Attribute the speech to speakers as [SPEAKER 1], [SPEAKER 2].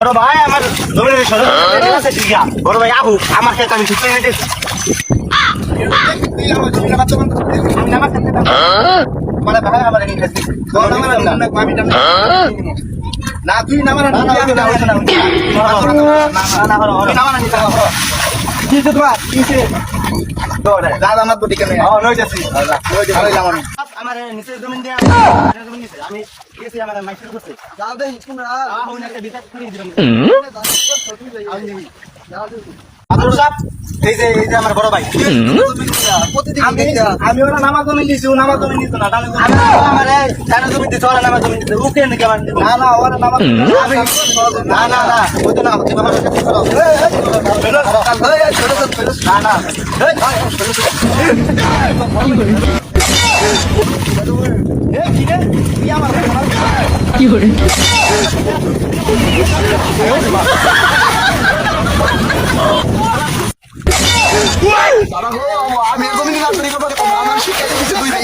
[SPEAKER 1] বড় ভাই আমার জমির সদস্য আছে ঠিক আছে বড় ভাই আবু আমার ক্ষেত আমি ঠিক করে নিতেছি আমি নামাজ পড়তে মানে ভাই আমার এই ক্ষেত না তুই নামাজ না কি তো তোমার কিসে দাদা আমার বডি কেন নই যাচ্ছি আমার নিচে জমিন দিয়ে জমিন নিচে আমি কেসে আমার মাইক করতে যাও দে তোমরা হইনা একটা বিচার করে দিলাম আব্দুল সাহেব এই যে আমার বড় ভাই প্রতিদিন আমি ওরা নামাজ জমিন দিছি ও নামাজ জমিন দিত না আমারে জানা জমিন দিতে ওরা নামাজ জমিন দিতে ওকে নাকি আমার না না ওরা নামাজ না না না ওই তো না হচ্ছে বাবা না না
[SPEAKER 2] কি করে
[SPEAKER 3] আমি এরকমই না করি আমার শিক্ষা দিতে দুই ভাই